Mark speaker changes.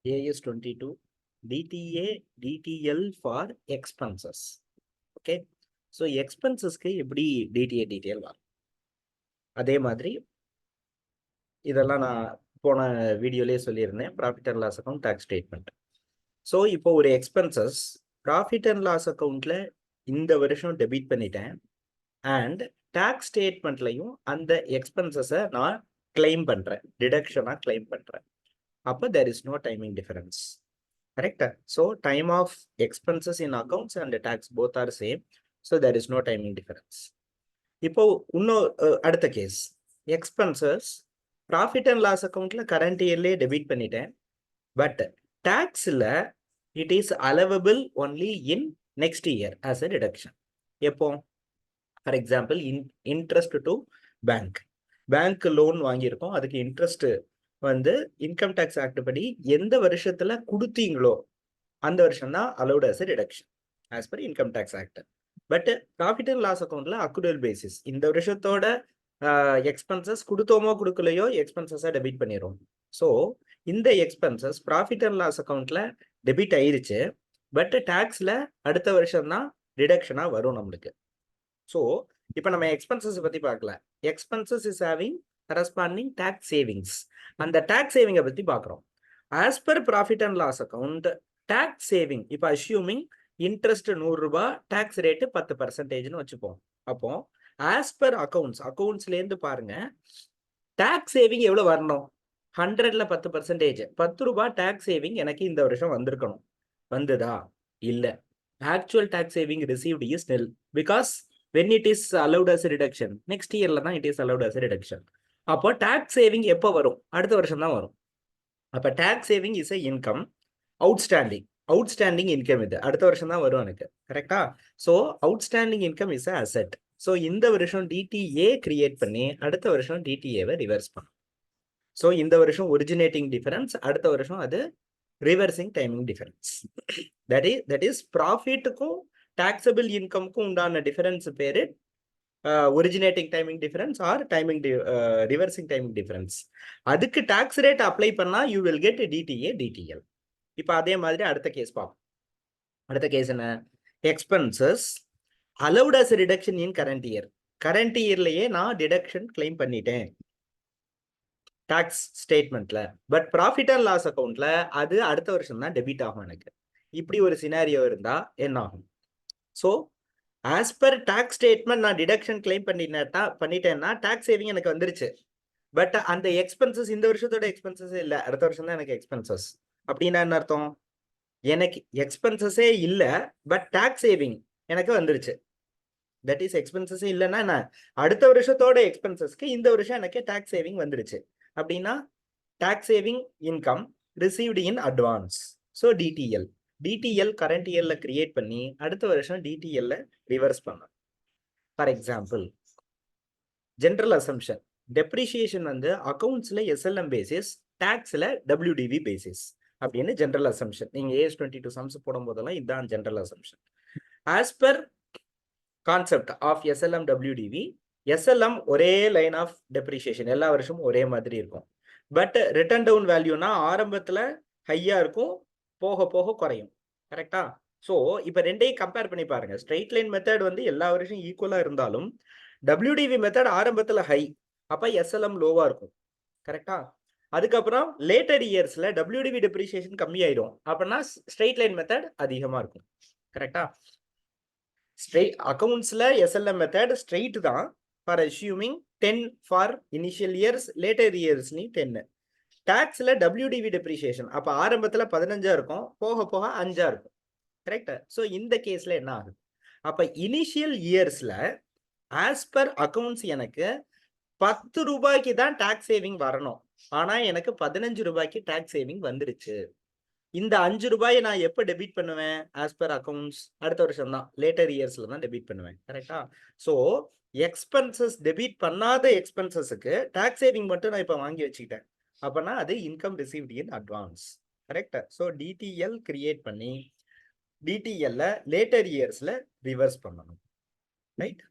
Speaker 1: AS22 DTA DTL for expenses. Okay, so expenses-க்கு எப்படி DTA DTL வரும்? அதே மாதிரி இதெல்லாம் நான் போன வீடியோலயே சொல்லியிருந்தேன். Profit and loss account, tax statement. So இப்போ ஒரு எக்ஸ்பென்சஸ் ப்ராஃபிட் அண்ட் லாஸ் அக்கௌண்ட்ல இந்த வருஷம் டெபிட் பண்ணிட்டேன் அண்ட் டாக்ஸ் ஸ்டேட்மெண்ட்லையும் அந்த எக்ஸ்பென்சஸை நான் கிளைம் பண்றேன், டிடக்ஷனாக கிளைம் பண்றேன். அப்போ there is no timing difference. Correct? So time of expenses in accounts and tax both are same. So there is no timing difference. இப்போ இன்னும் அடுத்த case, expenses profit and loss அக்கௌண்ட்ல current இயர்லேயே debit பண்ணிட்டேன். But டாக்ஸில் it is allowable only in next year as a deduction. எப்போ? For example interest to bank loan வாங்கியிருக்கோம், அதுக்கு இன்ட்ரெஸ்ட் வந்து இன்கம் டேக்ஸ் ஆக்ட் படி எந்த வருஷத்துல கொடுத்தீங்களோ அந்த வருஷம் தான் allowed as deduction as per income tax act. But profit and loss அக்கௌண்ட்ல அக்குரல் பேசிஸ், இந்த வருஷத்தோட எக்ஸ்பென்சஸ் கொடுத்தோமோ கொடுக்கலையோ எக்ஸ்பென்சஸை டெபிட் பண்ணிடும். ஸோ இந்த எக்ஸ்பென்சஸ் ப்ராஃபிட் அண்ட் லாஸ் அக்கௌண்ட்ல டெபிட் ஆயிருச்சு, பட் டாக்ஸ்ல அடுத்த வருஷம் தான் டிடக்ஷனா வரும் நம்மளுக்கு. ஸோ இப்போ நம்ம எக்ஸ்பென்சஸ் பத்தி பார்க்கல. Expenses is having corresponding tax savings. அந்த டாக்ஸ் சேவிங்கை பத்தி பார்க்குறோம். As per profit and loss account tax saving, இப்போ அஸ்யூமிங் இன்ட்ரெஸ்ட் 100 ரூபாய், டாக்ஸ் ரேட்டு 10% வச்சுப்போம். அப்போ ஆஸ் பர் அக்கௌண்ட்ஸ்லேருந்து பாருங்க, டாக்ஸ் சேவிங் எவ்வளோ வரணும்? 100ல் 10%, 10 ரூபாய் டாக்ஸ் சேவிங் எனக்கு இந்த வருஷம் வந்திருக்கணும். வந்துதா? இல்லை. Actual tax saving received is nil because when it is allowed as a reduction, next yearல தான் it is allowed as a reduction. அப்போ டாக்ஸ் சேவிங் எப்போ வரும்? அடுத்த வருஷம் தான் வரும். அப்போ tax saving is a income. Outstanding income இது அடுத்த வருஷம் தான் வரும் எனக்கு. கரெக்டா? So outstanding income is a asset. So இந்த வருஷம் டிடிஏ கிரியேட் பண்ணி அடுத்த வருஷம் டிடிஏவை ரிவர்ஸ் பண்ணும். ஸோ இந்த வருஷம் ஒரிஜினேட்டிங் டிஃபரன்ஸ், அடுத்த வருஷம் அது reversing timing difference. That is ப்ராஃபிட்டுக்கும் டாக்ஸபிள் இன்கம்க்கும் உண்டான டிஃபரன்ஸ் பேரு originating timing difference or reversing timing difference. அதுக்கு டாக்ஸ் ரேட் அப்ளை பண்ணா you will get DTA DTL. இப்போ அதே மாதிரி அடுத்த கேஸ் பார்ப்போம். அடுத்த கேஸ் என்ன? Expenses allowed as reduction in current year. Current இயர்லயே நான் டிடக்ஷன் கிளைம் பண்ணிட்டேன் டாக்ஸ் ஸ்டேட்மெண்ட்ல. பட் ப்ராஃபிட் அண்ட் லாஸ் அக்கௌண்ட்ல அது அடுத்த வருஷம் தான் டெபிட் ஆகும் எனக்கு. இப்படி ஒரு சினாரியோ இருந்தா என்ன ஆகும்? So as per tax statement நான் டிடக்ஷன் கிளைம் பண்ணிட்டேன்னா டாக்ஸ் சேவிங் எனக்கு வந்துருச்சு. பட் அந்த எக்ஸ்பென்சஸ் இந்த வருஷத்தோட எக்ஸ்பென்சஸே இல்லை, அடுத்த வருஷம் தான் எனக்கு எக்ஸ்பென்சஸ். அப்படின்னா என்ன அர்த்தம்? எனக்கு எக்ஸ்பென்சஸே இல்லை, பட் டாக்ஸ் சேவிங் எனக்கு வந்துருச்சு. தட் இஸ் எக்ஸ்பென்சஸே இல்லைன்னா என்ன? அடுத்த வருஷத்தோட எக்ஸ்பென்சஸ்க்கு இந்த வருஷம் எனக்கு டாக்ஸ் சேவிங் வந்துருச்சு. அப்படின்னா tax saving income received in advance. So DTL current இயர்ல கிரியேட் பண்ணி அடுத்த வருஷம் டிடிஎல்ல ரிவர்ஸ் பண்ணணும். For example, general assumption, depreciation வந்து அக்கௌண்ட்ஸ்ல எஸ்எல்எம் பேசிஸ், டாக்ஸ்ல டபிள்யூடிவி பேசிஸ் அப்படின்னு ஜென்ரல் அசம்ஷன். நீங்க AS22 சம்ஸ் போடும் போதெல்லாம் இதுதான் general assumption. As per concept of SLM WDV, SLM ஒரே லைன் ஆஃப் டெப்ரிசியேஷன் எல்லா வருஷமும் ஒரே மாதிரி இருக்கும். பட் ரிட்டர்ன் டவுன் வேல்யூனா ஆரம்பத்துல ஹையா இருக்கும், போக போக குறையும். கரெக்டா? ஸோ இப்போ ரெண்டையும் கம்பேர் பண்ணி பாருங்க. ஸ்ட்ரெயிட் லைன் மெத்தட் வந்து எல்லா வருஷம் ஈக்குவலா இருந்தாலும் டபிள்யூடிவி மெத்தட் ஆரம்பத்துல ஹை, அப்ப எஸ்எல்எம் லோவா இருக்கும். கரெக்டா? அதுக்கப்புறம் லேட்டர் இயர்ஸ்ல டபிள்யூடிவி டெப்ரிசியேஷன் கம்மியாயிடும், அப்படின்னா ஸ்ட்ரெயிட் லைன் மெத்தட் அதிகமா இருக்கும். கரெக்டா? அக்கௌண்ட்ஸ்ல எஸ்எல்எம் மெத்தட் ஸ்ட்ரெயிட் தான் for assuming 10 for initial years, later years நீ 10. டாக்ஸ்ல டபிள்யூடிவி டெப்ரிசியேஷன் அப்ப ஆரம்பத்துல 15 இருக்கும், போக போக 5 இருக்கும். கரெக்ட்? ஸோ இந்த கேஸ்ல என்ன ஆகுது? அப்ப இனிஷியல் இயர்ஸ்ல ஆஸ் பர் அக்கௌண்ட்ஸ் எனக்கு 10 ரூபாய்க்கு தான் டாக்ஸ் சேவிங் வரணும், ஆனா எனக்கு 15 ரூபாய்க்கு டாக்ஸ் சேவிங் வந்துருச்சு. இந்த 5 ரூபாயை நான் எப்ப டெபிட் பண்ணுவேன்? ஆஸ் பர் அக்கௌண்ட்ஸ் அடுத்த வருஷம் தான், லேட்டர் இயர்ஸ்ல தான் டெபிட் பண்ணுவேன். கரெக்டா? ஸோ எக்ஸ்பென்சஸ் டெபிட் பண்ணாத எக்ஸ்பென்சஸுக்கு டாக்ஸ் சேவிங் மட்டும் நான் இப்ப வாங்கி வச்சுக்கிட்டேன், அப்பனா அது income received in advance. Correct? So DDL create பண்ணி டிடிஎல்ல லேட்டர் இயர்ஸ்ல ரிவர்ஸ் பண்ணணும். ரைட்?